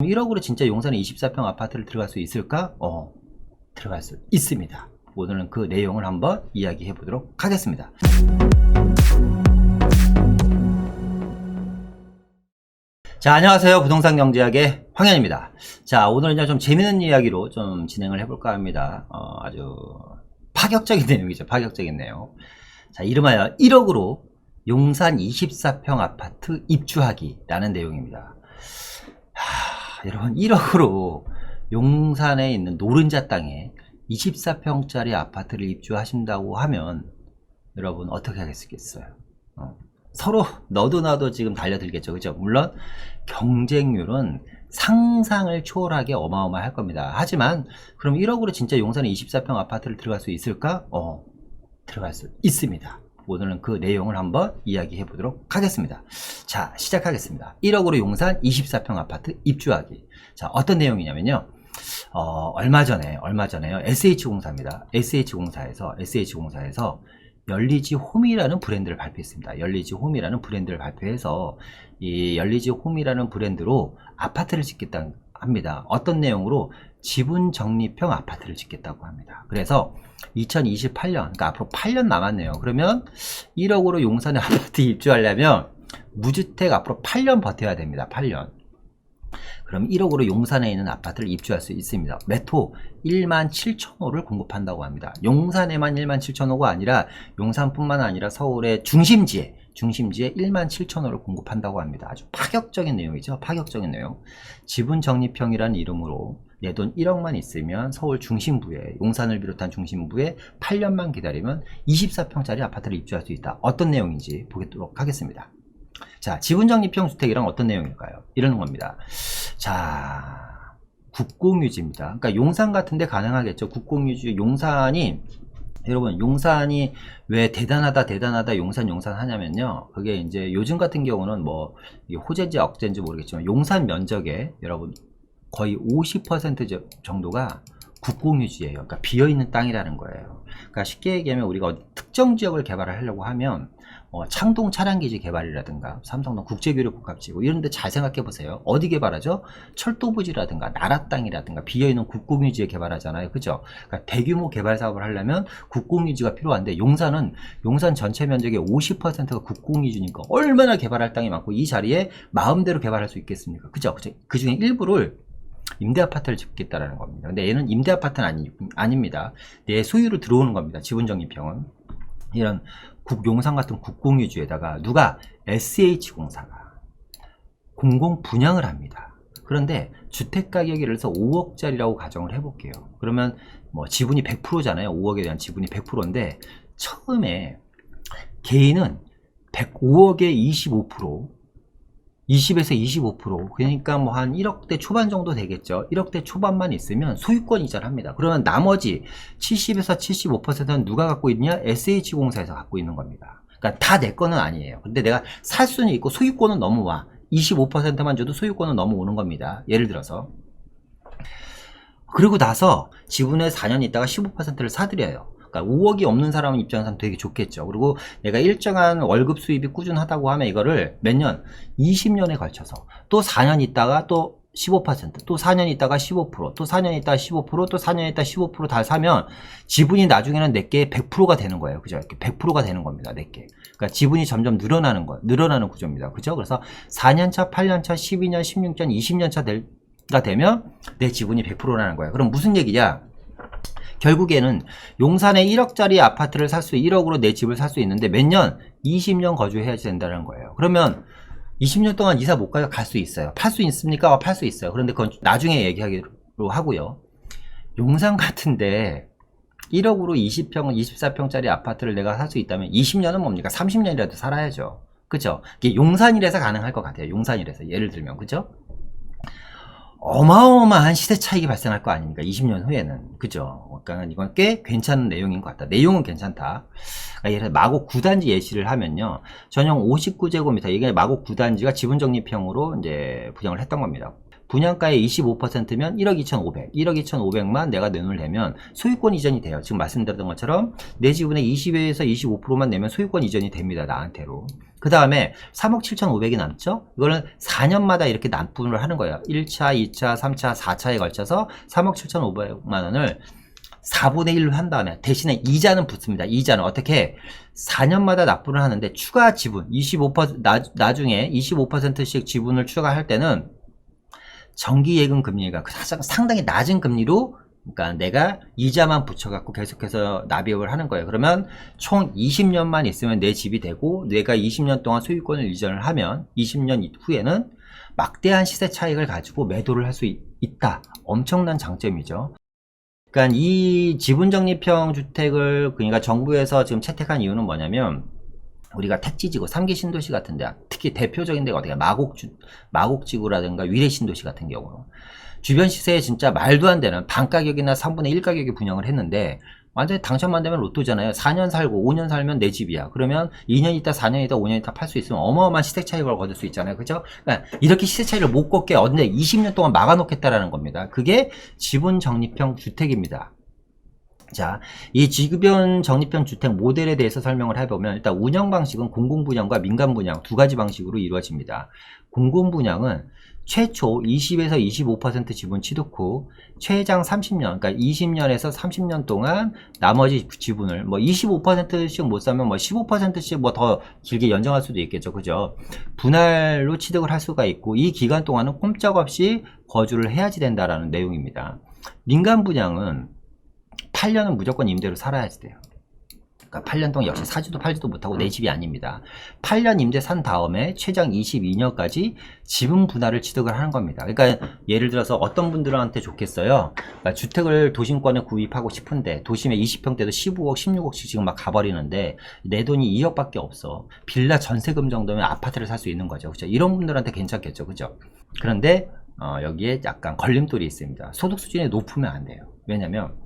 1억으로 진짜 용산에 24평 아파트를 들어갈 수 있을까? 들어갈 수 있습니다. 오늘은 그 내용을 한번 이야기해 보도록 하겠습니다. 자, 안녕하세요. 부동산 경제학의 황현입니다. 자, 오늘은 좀 재미있는 이야기로 좀 진행을 해볼까 합니다. 아주 파격적인 내용이죠. 파격적인 내용. 자, 이름하여 1억으로 용산 24평 아파트 입주하기라는 내용입니다. 여러분, 1억으로 용산에 있는 노른자 땅에 24평짜리 아파트를 입주하신다고 하면 여러분 어떻게 하겠어요? 서로 너도 나도 지금 달려들겠죠. 그죠? 물론 경쟁률은 상상을 초월하게 어마어마할 겁니다. 하지만 그럼 1억으로 진짜 용산에 24평 아파트를 들어갈 수 있을까? 들어갈 수 있습니다. 오늘은 그 내용을 한번 이야기해 보도록 하겠습니다. 자, 시작하겠습니다. 1억으로 용산 24평 아파트 입주하기. 자, 어떤 내용이냐면요. 얼마 전에요. SH공사입니다. SH공사에서 열리지 홈이라는 브랜드를 발표했습니다. 열리지 홈이라는 브랜드를 발표해서 이 열리지 홈이라는 브랜드로 아파트를 짓겠다 합니다. 어떤 내용으로 지분 적립형 아파트를 짓겠다고 합니다. 그래서 2028년, 그러니까 앞으로 8년 남았네요. 그러면 1억으로 용산에 아파트 입주하려면 무주택 앞으로 8년 버텨야 됩니다. 8년. 그럼 1억으로 용산에 있는 아파트를 입주할 수 있습니다. 매토 17,000호를 공급한다고 합니다. 용산에만 17,000호가 아니라 용산뿐만 아니라 서울의 중심지에 17,000호를 공급한다고 합니다. 아주 파격적인 내용이죠. 파격적인 내용. 지분 적립형이라는 이름으로 내 돈 1억만 있으면 서울 중심부에, 용산을 비롯한 중심부에 8년만 기다리면 24평짜리 아파트를 입주할 수 있다. 어떤 내용인지 보도록 하겠습니다. 자, 지분적립형 주택이란 어떤 내용일까요? 이러는 겁니다. 자, 국공유지입니다. 그러니까 용산 같은데 가능하겠죠. 국공유지. 용산이, 여러분, 용산이 왜 대단하다 용산 하냐면요. 그게 이제 요즘 같은 경우는 뭐 호재인지 억재인지 모르겠지만 용산 면적에 여러분 거의 50% 정도가 국공유지예요. 그러니까 비어있는 땅이라는 거예요. 그러니까 쉽게 얘기하면 우리가 특정 지역을 개발을 하려고 하면 창동 차량기지 개발이라든가 삼성동 국제교류복합지구 이런 데 잘 생각해 보세요. 어디 개발하죠? 철도부지라든가 나라 땅이라든가 비어있는 국공유지에 개발하잖아요. 그죠? 그러니까 대규모 개발 사업을 하려면 국공유지가 필요한데 용산 전체 면적의 50%가 국공유지니까 얼마나 개발할 땅이 많고 이 자리에 마음대로 개발할 수 있겠습니까? 그죠? 그 중에 일부를 임대아파트를 짓겠다라는 겁니다. 근데 얘는 임대아파트는 아닙니다. 내 소유로 들어오는 겁니다. 지분적립형은. 이런 용산 같은 국공유지에다가 누가 SH공사가 공공 분양을 합니다. 그런데 주택가격이 예를 들어서 5억짜리라고 가정을 해볼게요. 그러면 뭐 지분이 100%잖아요. 5억에 대한 지분이 100%인데 처음에 개인은 5억에 25%, 20에서 25%, 그러니까 뭐 한 1억대 초반 정도 되겠죠. 1억대 초반만 있으면 소유권 이전합니다. 그러면 나머지 70에서 75%는 누가 갖고 있냐? SH공사에서 갖고 있는 겁니다. 그러니까 다 내 거는 아니에요. 근데 내가 살 수는 있고 소유권은 넘어와. 25%만 줘도 소유권은 넘어오는 겁니다. 예를 들어서. 그리고 나서 지분에 4년 있다가 15%를 사들여요. 그러니까 5억이 없는 사람 입장에서는 되게 좋겠죠. 그리고 내가 일정한 월급 수입이 꾸준하다고 하면 이거를 몇 년, 20년에 걸쳐서 또 4년 있다가 또 15%, 또 4년 있다가 15%, 또 4년 있다가 15%, 또 4년 있다가 15% 다 사면 지분이 나중에는 내게 100%가 되는 거예요. 그죠? 이렇게 100%가 되는 겁니다. 내게. 그러니까 지분이 점점 늘어나는 구조입니다. 그죠? 그래서 4년차, 8년차, 12년, 16년, 20년차가 되면 내 지분이 100%라는 거예요. 그럼 무슨 얘기냐? 결국에는 용산에 1억짜리 아파트를 1억으로 내 집을 살 수 있는데 몇 년? 20년 거주해야 된다는 거예요. 그러면 20년 동안 이사 못 가요? 갈 수 있어요. 팔 수 있습니까? 팔 수 있어요. 그런데 그건 나중에 얘기하기로 하고요. 용산 같은데 1억으로 20평, 24평짜리 아파트를 내가 살 수 있다면 20년은 뭡니까? 30년이라도 살아야죠. 그죠? 이게 용산이라서 가능할 것 같아요. 용산이라서. 예를 들면. 그죠? 어마어마한 시대 차익이 발생할 거 아닙니까? 20년 후에는. 그죠? 그러니까 이건 꽤 괜찮은 내용인 것 같다. 내용은 괜찮다. 그러니까 예를 들어 마곡 9단지 예시를 하면요. 전용 59제곱미터, 이게 마곡 9단지가 지분적립형으로 이제 분양을 했던 겁니다. 분양가의 25%면 1억 2,500, 1억 2,500만 내가 내놓을 내면 소유권 이전이 돼요. 지금 말씀드렸던 것처럼 내 지분의 20에서 25%만 내면 소유권 이전이 됩니다. 나한테로. 그 다음에 3억 7,500이 남죠? 이거는 4년마다 이렇게 납부를 하는 거예요. 1차, 2차, 3차, 4차에 걸쳐서 3억 7,500만 원을 4분의 1로 한 다음에 대신에 이자는 붙습니다. 이자는 어떻게 4년마다 납부를 하는데 추가 지분 25% 나중에 25%씩 지분을 추가할 때는 정기예금 금리가 상당히 낮은 금리로 그러니까 내가 이자만 붙여갖고 계속해서 납입을 하는 거예요. 그러면 총 20년만 있으면 내 집이 되고 내가 20년 동안 소유권을 이전을 하면 20년 후에는 막대한 시세 차익을 가지고 매도를 할 수 있다. 엄청난 장점이죠. 그러니까 이 지분적립형 주택을 그러니까 정부에서 지금 채택한 이유는 뭐냐면 우리가 택지지구 3기 신도시 같은 데 특히 대표적인 데가 어디가 마곡지구라든가 위례신도시 같은 경우 주변 시세에 진짜 말도 안 되는 반가격이나 3분의 1 가격에 분양을 했는데 완전히 당첨만 되면 로또잖아요. 4년 살고 5년 살면 내 집이야. 그러면 2년 있다 4년 있다 5년 있다 팔 수 있으면 어마어마한 시세 차익을 거둘 수 있잖아요. 그죠? 그러니까 이렇게 시세 차익을 못 걷게 언제 20년 동안 막아놓겠다라는 겁니다. 그게 지분 적립형 주택입니다. 자, 이 지분 적립형 주택 모델에 대해서 설명을 해보면 일단 운영 방식은 공공분양과 민간분양 두 가지 방식으로 이루어집니다. 공공분양은 최초 20에서 25% 지분 취득 후 최장 30년, 그러니까 20년에서 30년 동안 나머지 지분을 뭐 25%씩 못 사면 뭐 15%씩 뭐 더 길게 연장할 수도 있겠죠. 그죠? 분할로 취득을 할 수가 있고 이 기간 동안은 꼼짝없이 거주를 해야지 된다라는 내용입니다. 민간 분양은 8년은 무조건 임대로 살아야지 돼요. 그러니까 8년 동안 역시 사지도 팔지도 못하고 내 집이 아닙니다. 8년 임대 산 다음에 최장 22년까지 지분 분할을 취득을 하는 겁니다. 그러니까 예를 들어서 어떤 분들한테 좋겠어요. 그러니까 주택을 도심권에 구입하고 싶은데 도심에 20평대도 15억, 16억씩 지금 막 가버리는데 내 돈이 2억밖에 없어. 빌라 전세금 정도면 아파트를 살 수 있는 거죠. 그죠? 이런 분들한테 괜찮겠죠. 그죠? 그런데 여기에 약간 걸림돌이 있습니다. 소득 수준이 높으면 안 돼요. 왜냐면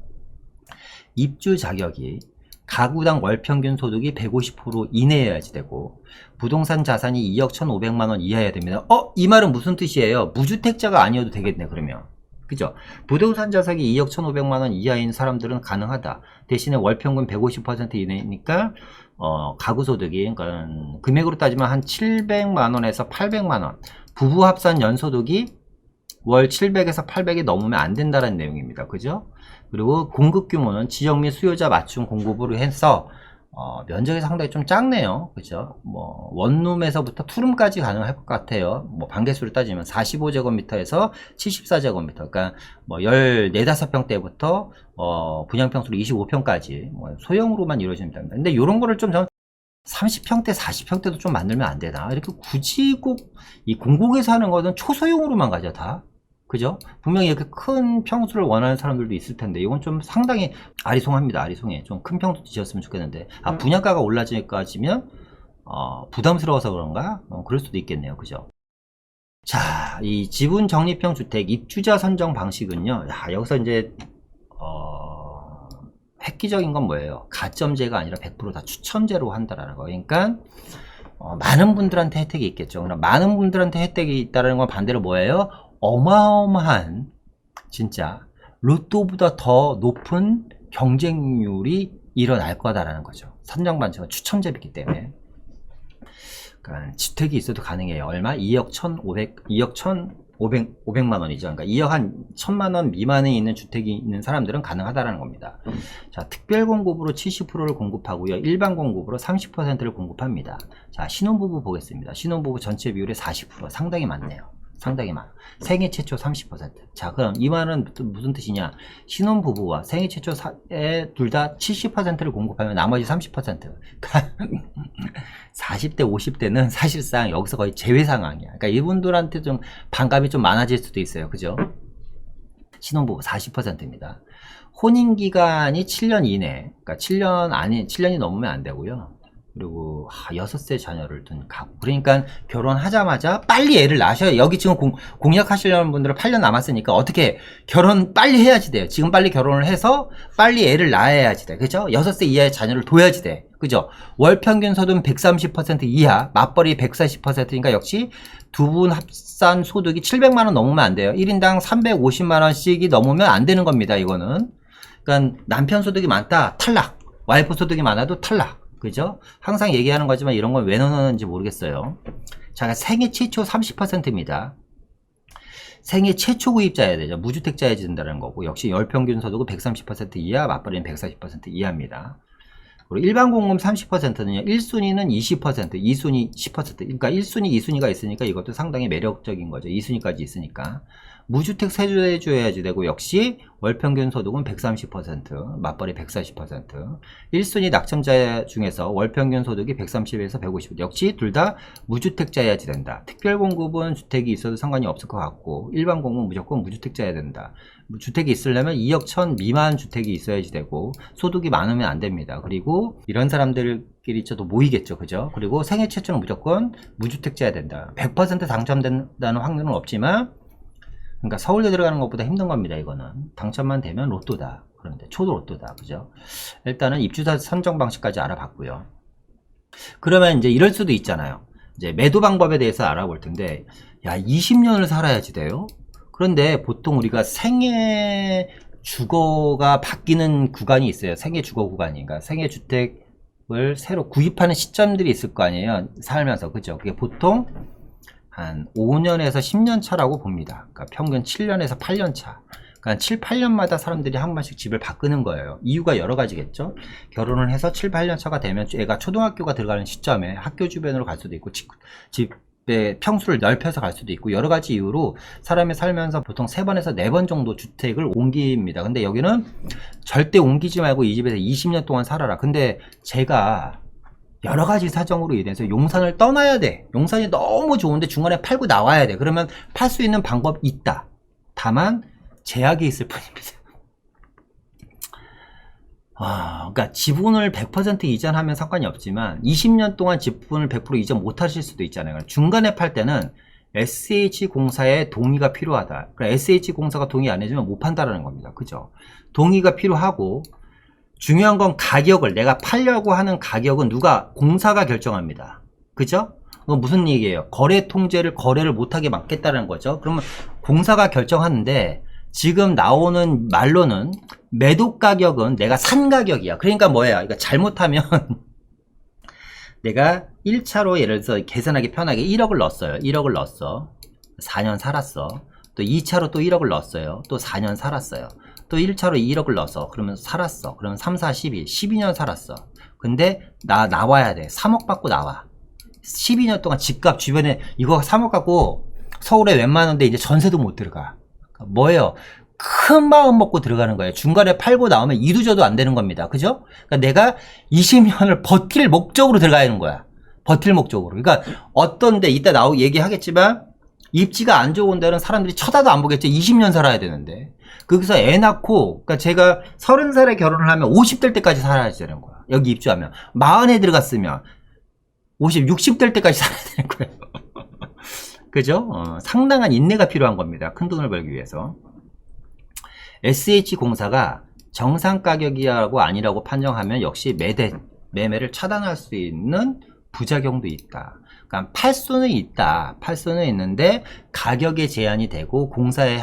입주 자격이 가구당 월평균 소득이 150% 이내여야지 되고 부동산 자산이 2억 1,500만원 이하여야 됩니다. 이 말은 무슨 뜻이에요? 무주택자가 아니어도 되겠네 그러면. 그죠? 부동산 자산이 2억 1,500만원 이하인 사람들은 가능하다. 대신에 월평균 150% 이내니까 가구 소득이 그러니까 금액으로 따지면 한 700만원에서 800만원 부부 합산 연소득이 월 700에서 800이 넘으면 안 된다는 내용입니다. 그죠? 그리고 공급 규모는 지역 및 수요자 맞춤 공급으로 해서 면적이 상당히 좀 작네요. 그죠? 뭐 원룸에서부터 투룸까지 가능할 것 같아요. 뭐 반개수를 따지면 45제곱미터에서 74제곱미터. 그러니까 뭐 14, 5평대부터 분양평수로 25평까지 뭐 소형으로만 이루어집니다. 근데 이런 거를 좀 30평대, 40평대도 좀 만들면 안 되나? 이렇게 굳이 꼭 이 공공에서 하는 거는 초소형으로만 가죠, 다. 그죠? 분명히 이렇게 큰 평수를 원하는 사람들도 있을 텐데, 이건 좀 상당히 아리송합니다, 아리송해. 좀 큰 평수 지었으면 좋겠는데, 분양가가 올라지기까지면, 부담스러워서 그런가? 그럴 수도 있겠네요, 그죠? 자, 이 지분 적립형 주택 입주자 선정 방식은요, 여기서 이제, 획기적인 건 뭐예요? 가점제가 아니라 100% 다 추첨제로 한다라는 거. 그러니까 많은 분들한테 혜택이 있겠죠. 그럼 많은 분들한테 혜택이 있다는 건 반대로 뭐예요? 어마어마한 진짜 로또보다 더 높은 경쟁률이 일어날 거다라는 거죠. 선정 반칙은 추첨제이기 때문에. 그러니까 주택이 있어도 가능해요. 얼마? 2억 500만 원이죠. 그러니까 2억 한 1000만 원 미만에 있는 주택이 있는 사람들은 가능하다라는 겁니다. 자, 특별 공급으로 70%를 공급하고요. 일반 공급으로 30%를 공급합니다. 자, 신혼부부 보겠습니다. 신혼부부 전체 비율의 40%. 상당히 많네요. 상당히 많아. 생애 최초 30%. 자, 그럼 이 말은 무슨 뜻이냐? 신혼부부와 생애 최초에 둘 다 70%를 공급하면 나머지 30%. 40대, 50대는 사실상 여기서 거의 제외 상황이야. 그러니까 이분들한테 좀 반감이 좀 많아질 수도 있어요. 그죠? 신혼부부 40%입니다. 혼인기간이 7년 이내. 그러니까 7년이 넘으면 안 되고요. 그리고 6세 자녀를 둔 가구. 그러니까 결혼하자마자 빨리 애를 낳으셔야. 여기 지금 공약하시려는 분들은 8년 남았으니까 어떻게 결혼 빨리 해야지 돼요. 지금 빨리 결혼을 해서 빨리 애를 낳아야지 돼. 그죠? 6세 이하의 자녀를 둬야지 돼. 그죠? 월 평균 소득 130% 이하, 맞벌이 140%니까 역시 두 분 합산 소득이 700만 원 넘으면 안 돼요. 1인당 350만 원씩이 넘으면 안 되는 겁니다. 이거는. 그러니까 남편 소득이 많다, 탈락. 와이프 소득이 많아도 탈락. 그죠? 항상 얘기하는 거지만 이런 걸 왜 넣었는지 모르겠어요. 자, 생애 최초 30%입니다. 생애 최초 구입자여야 되죠. 무주택자여야 된다는 거고, 역시 열평균 소득은 130% 이하, 맞벌이는 140% 이하입니다. 그리고 일반 공급 30%는요, 1순위는 20%, 2순위 10%. 그러니까 1순위, 2순위가 있으니까 이것도 상당히 매력적인 거죠. 2순위까지 있으니까. 무주택 세주해줘야지 되고, 역시 월평균 소득은 130%, 맞벌이 140%. 1순위 낙첨자 중에서 월평균 소득이 130에서 150. 역시 둘 다 무주택자여야지 된다. 특별공급은 주택이 있어도 상관이 없을 것 같고, 일반 공급은 무조건 무주택자여야 된다. 주택이 있으려면 2억 1천 미만 주택이 있어야지 되고, 소득이 많으면 안 됩니다. 그리고 이런 사람들끼리 저도 모이겠죠. 그죠? 그리고 생애 최초는 무조건 무주택자여야 된다. 100% 당첨된다는 확률은 없지만, 그러니까 서울대 들어가는 것보다 힘든 겁니다. 이거는 당첨만 되면 로또다. 그런데 초도 로또다. 그죠? 일단은 입주자 선정 방식까지 알아봤고요. 그러면 이제 이럴 수도 있잖아요. 이제 매도 방법에 대해서 알아볼 텐데, 야, 20년을 살아야지 돼요? 그런데 보통 우리가 생애 주거가 바뀌는 구간이 있어요. 생애 주거 구간이. 그러니까 생애 주택을 새로 구입하는 시점들이 있을 거 아니에요. 살면서. 그죠? 그게 보통 한 5년에서 10년 차라고 봅니다. 그러니까 평균 7년에서 8년 차. 그러니까 7, 8년마다 사람들이 한 번씩 집을 바꾸는 거예요. 이유가 여러 가지겠죠. 결혼을 해서 7, 8년 차가 되면 애가 초등학교가 들어가는 시점에 학교 주변으로 갈 수도 있고, 집의 평수를 넓혀서 갈 수도 있고, 여러 가지 이유로 사람이 살면서 보통 3번에서 4번 정도 주택을 옮깁니다. 근데 여기는 절대 옮기지 말고 이 집에서 20년 동안 살아라. 근데 제가 여러 가지 사정으로 인해서 용산을 떠나야 돼. 용산이 너무 좋은데 중간에 팔고 나와야 돼. 그러면 팔 수 있는 방법이 있다. 다만 제약이 있을 뿐입니다. 그러니까 지분을 100% 이전하면 상관이 없지만 20년 동안 지분을 100% 이전 못 하실 수도 있잖아요. 중간에 팔 때는 SH공사의 동의가 필요하다. 그러니까 SH공사가 동의 안 해주면 못 판다라는 겁니다. 그죠? 동의가 필요하고, 중요한 건 가격을, 내가 팔려고 하는 가격은 공사가 결정합니다. 그죠? 그건 무슨 얘기예요? 거래 통제를, 거래를 못하게 막겠다는 거죠. 그러면 공사가 결정하는데, 지금 나오는 말로는 매도 가격은 내가 산 가격이야. 그러니까 뭐야? 그러니까 잘못하면 내가 1차로 예를 들어서 계산하기 편하게 1억을 넣었어요. 1억을 넣었어. 4년 살았어. 또 2차로 또 1억을 넣었어요. 또 4년 살았어요. 또 1차로 2억을 넣어서 그러면 살았어. 그러면 3, 4, 12년 살았어. 근데 나와야 돼. 3억 받고 나와. 12년 동안 집값 주변에 이거 3억 갖고 서울에 웬만한데 이제 전세도 못 들어가. 뭐예요? 큰 마음 먹고 들어가는 거예요. 중간에 팔고 나오면 이도저도 안 되는 겁니다. 그죠? 그러니까 내가 20년을 버틸 목적으로 들어가야 하는 거야. 버틸 목적으로. 그러니까 어떤데 이따 얘기하겠지만 입지가 안 좋은 데는 사람들이 쳐다도 안 보겠죠. 20년 살아야 되는데. 거기서 애 낳고, 그러니까 제가 30살에 결혼을 하면 50될 때까지 살아야 되는 거야. 여기 입주하면. 40에 들어갔으면 60 될 때까지 살아야 되는 거예요. 그죠? 상당한 인내가 필요한 겁니다. 큰 돈을 벌기 위해서. SH공사가 정상 가격이라고 아니라고 판정하면 역시 매매를 차단할 수 있는 부작용도 있다. 그러니까 팔 수는 있다. 팔 수는 있는데 가격에 제한이 되고 공사의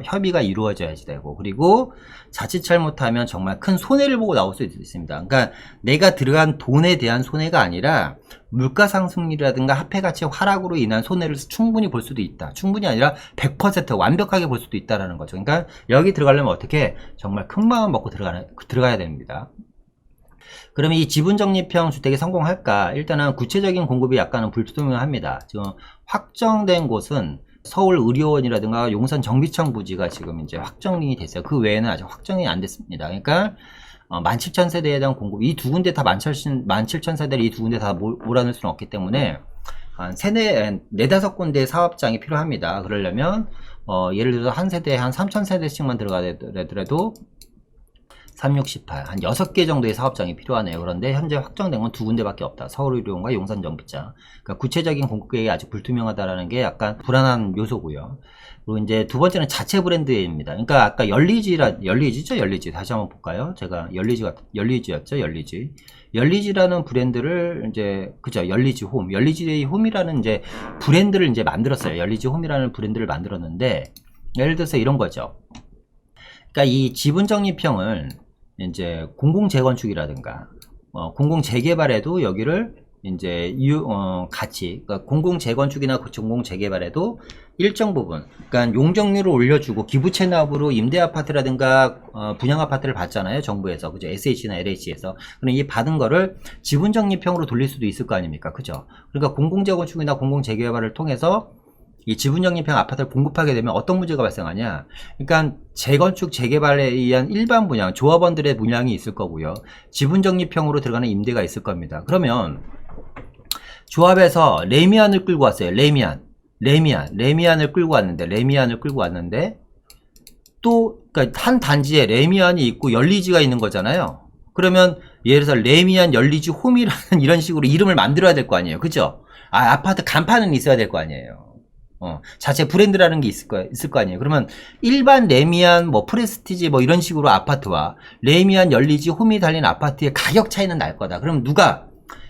협의가 이루어져야지 되고, 그리고 자칫 잘못하면 정말 큰 손해를 보고 나올 수 있습니다. 그러니까 내가 들어간 돈에 대한 손해가 아니라 물가 상승률이라든가 화폐 가치 하락으로 인한 손해를 충분히 볼 수도 있다. 충분히 아니라 100% 완벽하게 볼 수도 있다라는 거죠. 그러니까 여기 들어가려면 어떻게 정말 큰 마음 먹고 들어가야 됩니다. 그러면 이 지분적립형 주택이 성공할까? 일단은 구체적인 공급이 약간은 불투명합니다. 지금 확정된 곳은 서울의료원이라든가 용산 정비청 부지가 지금 이제 확정이 됐어요. 그 외에는 아직 확정이 안 됐습니다. 그러니까 17,000세대에 대한 공급, 이 두 군데 다 17,000세대를 이 두 군데 다 몰아넣을 수는 없기 때문에 한 4-5군데 사업장이 필요합니다. 그러려면 예를 들어서 한 세대에 한 3,000세대씩만 들어가더라도 36, 18. 한 6개 정도의 사업장이 필요하네요. 그런데 현재 확정된 건 2군데밖에 없다. 서울의료원과 용산정비장. 그러니까 구체적인 공급 계획이 아직 불투명하다라는 게 약간 불안한 요소고요. 그리고 이제 두 번째는 자체 브랜드입니다. 그러니까 아까 열리지죠? 열리지. 다시 한번 볼까요? 제가 열리지였죠? 열리지. 열리지라는 브랜드를 이제 그죠? 열리지 홈. 열리지 홈이라는 이제 브랜드를 이제 만들었어요. 열리지 홈이라는 브랜드를 만들었는데 예를 들어서 이런 거죠. 그러니까 이 지분적립형을 이제 공공재건축이라든가 공공재개발에도 여기를 이제 같이 그러니까 공공재건축이나 공공재개발에도 일정 부분 그러니까 용적률을 올려주고 기부채 납으로 임대아파트라든가 분양아파트를 받잖아요. 정부에서 그죠? SH나 LH에서 그럼 이 받은 거를 지분적립형으로 돌릴 수도 있을 거 아닙니까? 그죠? 그러니까 공공재건축이나 공공재개발을 통해서 이 지분적립형 아파트를 공급하게 되면 어떤 문제가 발생하냐. 그러니까 재건축, 재개발에 의한 일반 분양, 조합원들의 분양이 있을 거고요. 지분적립형으로 들어가는 임대가 있을 겁니다. 그러면 조합에서 레미안을 끌고 왔어요. 레미안을 끌고 왔는데 또 그러니까 한 단지에 레미안이 있고 열리지가 있는 거잖아요. 그러면 예를 들어서 레미안 열리지 홈이라는 이런 식으로 이름을 만들어야 될 거 아니에요. 그죠? 아파트 간판은 있어야 될 거 아니에요. 자체 브랜드라는 게 있을 거 아니에요. 그러면 일반 레미안, 뭐 프레스티지 뭐 이런 식으로 아파트와 레미안, 열리지, 홈이 달린 아파트의 가격 차이는 날 거다. 그럼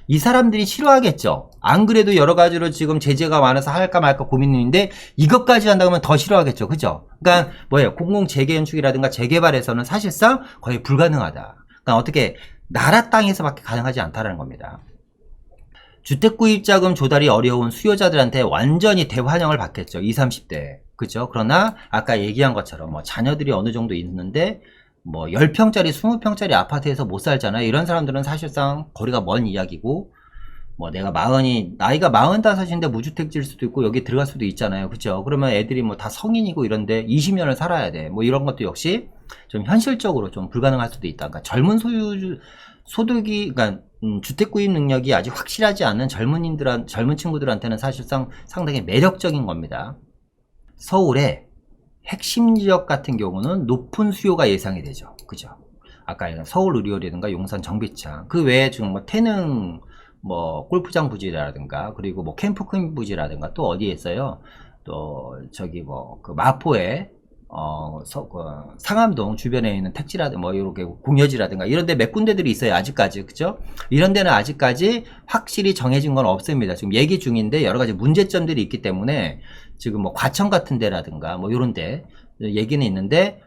이 사람들이 싫어하겠죠. 안 그래도 여러 가지로 지금 제재가 많아서 할까 말까 고민인데 이것까지 한다고 하면 더 싫어하겠죠. 그죠? 그러니까 뭐예요? 공공 재개연축이라든가 재개발에서는 사실상 거의 불가능하다. 그러니까 어떻게 나라 땅에서밖에 가능하지 않다라는 겁니다. 주택구입자금 조달이 어려운 수요자들한테 완전히 대환영을 받겠죠. 20, 30대. 그죠? 그러나 아까 얘기한 것처럼 뭐 자녀들이 어느 정도 있는데 뭐 10평짜리, 20평짜리 아파트에서 못 살잖아요. 이런 사람들은 사실상 거리가 먼 이야기고 뭐 나이가 45인데 무주택지일 수도 있고 여기 들어갈 수도 있잖아요. 그죠? 그러면 애들이 뭐 다 성인이고 이런데 20년을 살아야 돼. 뭐 이런 것도 역시 좀 현실적으로 좀 불가능할 수도 있다. 그러니까 젊은 소득이, 그러니까 주택 구입 능력이 아직 확실하지 않은 젊은 친구들한테는 사실상 상당히 매력적인 겁니다. 서울의 핵심 지역 같은 경우는 높은 수요가 예상이 되죠. 그죠? 아까 서울의료라든가 용산 정비창, 그 외에 지금 뭐 태릉 뭐 골프장 부지라든가 그리고 뭐 캠프킹 부지라든가 또 어디에 있어요? 또 저기 뭐 그 마포에 상암동 주변에 있는 택지라든가 뭐 이렇게 공여지라든가 이런 데 몇 군데들이 있어요. 아직까지. 그죠? 이런 데는 아직까지 확실히 정해진 건 없습니다. 지금 얘기 중인데 여러 가지 문제점들이 있기 때문에 지금 뭐 과천 같은 데라든가 뭐 이런 데 얘기는 있는데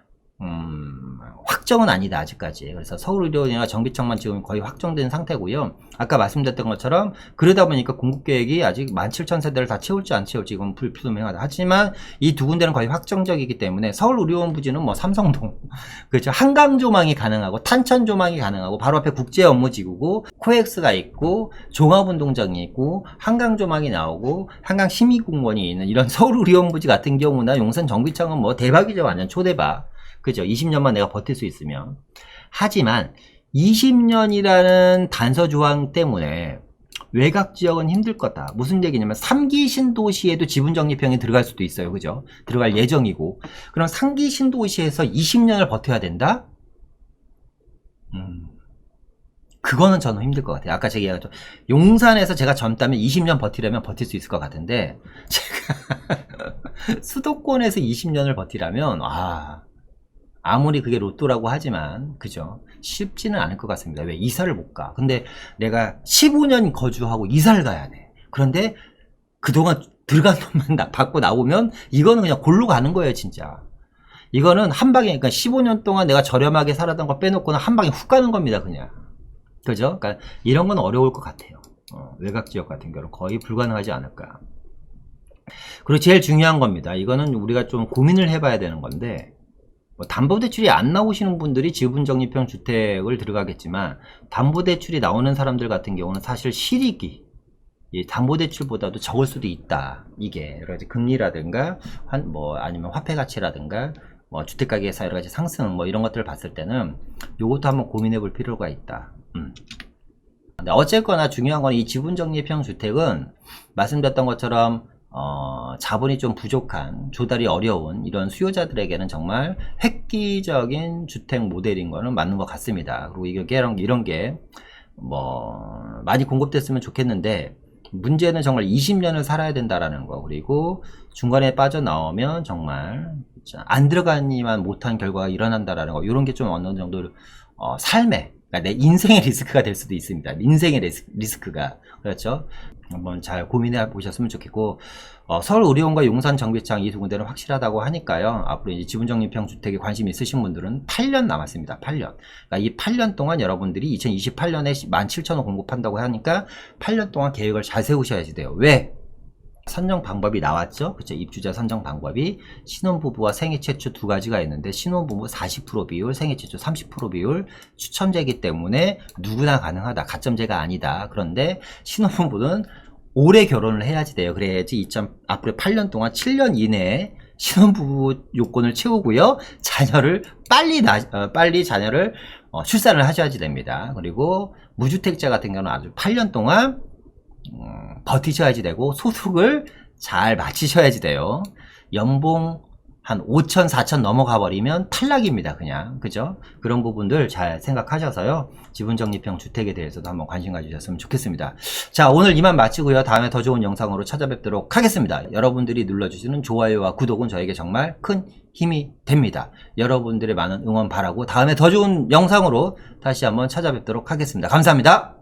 확정은 아니다 아직까지. 그래서 서울의료원이나 정비청만 지금 거의 확정된 상태고요. 아까 말씀드렸던 것처럼 그러다 보니까 공급계획이 아직 17,000세대를 다 채울지 안 채울지 이건 불투명하다. 하지만 이 두 군데는 거의 확정적이기 때문에 서울의료원 부지는 뭐 삼성동 그렇죠. 한강조망이 가능하고 탄천조망이 가능하고 바로 앞에 국제업무지구고 코엑스가 있고 종합운동장이 있고 한강조망이 나오고 한강시민공원이 있는 이런 서울의료원 부지 같은 경우나 용산 정비청은 뭐 대박이죠. 완전 초대박. 그죠? 20년만 내가 버틸 수 있으면. 하지만 20년이라는 단서 조항 때문에 외곽 지역은 힘들 거다. 무슨 얘기냐면 3기 신도시에도 지분적립형이 들어갈 수도 있어요. 그죠? 들어갈 예정이고. 그럼 3기 신도시에서 20년을 버텨야 된다? 그거는 저는 힘들 것 같아요. 아까 제가 얘기했죠. 용산에서 제가 젊다면 20년 버티려면 버틸 수 있을 것 같은데 제가 수도권에서 20년을 버티려면 아무리 그게 로또라고 하지만 그죠? 쉽지는 않을 것 같습니다. 왜? 이사를 못 가. 근데 내가 15년 거주하고 이사를 가야 돼. 그런데 그동안 들어간 돈만 받고 나오면 이거는 그냥 골로 가는 거예요. 진짜. 이거는 한 방에 그러니까 15년 동안 내가 저렴하게 살았던 거 빼놓고는 한 방에 훅 가는 겁니다. 그냥. 그죠? 그러니까 이런 건 어려울 것 같아요. 외곽 지역 같은 경우는 거의 불가능하지 않을까. 그리고 제일 중요한 겁니다. 이거는 우리가 좀 고민을 해봐야 되는 건데 담보대출이 안 나오시는 분들이 지분적립형 주택을 들어가겠지만 담보대출이 나오는 사람들 같은 경우는 사실 실익이 담보대출보다도 적을 수도 있다. 이게 여러 가지 금리라든가 아니면 화폐가치라든가 뭐 주택가격에서 여러 가지 상승 뭐 이런 것들을 봤을 때는 요것도 한번 고민해 볼 필요가 있다. 근데 어쨌거나 중요한 건 이 지분적립형 주택은 말씀드렸던 것처럼 자본이 좀 부족한, 조달이 어려운 이런 수요자들에게는 정말 획기적인 주택 모델인 거는 맞는 것 같습니다. 그리고 이런 게 많이 공급됐으면 좋겠는데, 문제는 정말 20년을 살아야 된다라는 거, 그리고 중간에 빠져나오면 정말 안 들어가니만 못한 결과가 일어난다라는 거, 이런 게 좀 어느 정도 삶에, 그러니까 내 인생의 리스크가 될 수도 있습니다. 인생의 리스크가. 그렇죠? 한번 잘 고민해 보셨으면 좋겠고, 서울 의료원과 용산 정비창 이 두 군데는 확실하다고 하니까요. 앞으로 이제 지분적립형 주택에 관심 있으신 분들은 8년 남았습니다. 8년. 그러니까 이 8년 동안 여러분들이 2028년에 17,000원 공급한다고 하니까 8년 동안 계획을 잘 세우셔야지 돼요. 왜? 선정 방법이 나왔죠. 그쵸? 입주자 선정 방법이 신혼부부와 생애 최초 두 가지가 있는데, 신혼부부 40% 비율, 생애 최초 30% 비율 추첨제이기 때문에 누구나 가능하다. 가점제가 아니다. 그런데 신혼부부는 올해 결혼을 해야지 돼요. 그래야지 앞으로 8년 동안 7년 이내에 신혼부부 요건을 채우고요. 자녀를 빨리 자녀를 출산을 하셔야지 됩니다. 그리고 무주택자 같은 경우는 아주 8년 동안 버티셔야지 되고, 소득을 잘 맞추셔야지 돼요. 연봉 한 5천, 4천 넘어가 버리면 탈락입니다. 그냥. 그죠? 그런 부분들 잘 생각하셔서요. 지분적립형 주택에 대해서도 한번 관심 가지셨으면 좋겠습니다. 자, 오늘 이만 마치고요. 다음에 더 좋은 영상으로 찾아뵙도록 하겠습니다. 여러분들이 눌러주시는 좋아요와 구독은 저에게 정말 큰 힘이 됩니다. 여러분들의 많은 응원 바라고, 다음에 더 좋은 영상으로 다시 한번 찾아뵙도록 하겠습니다. 감사합니다.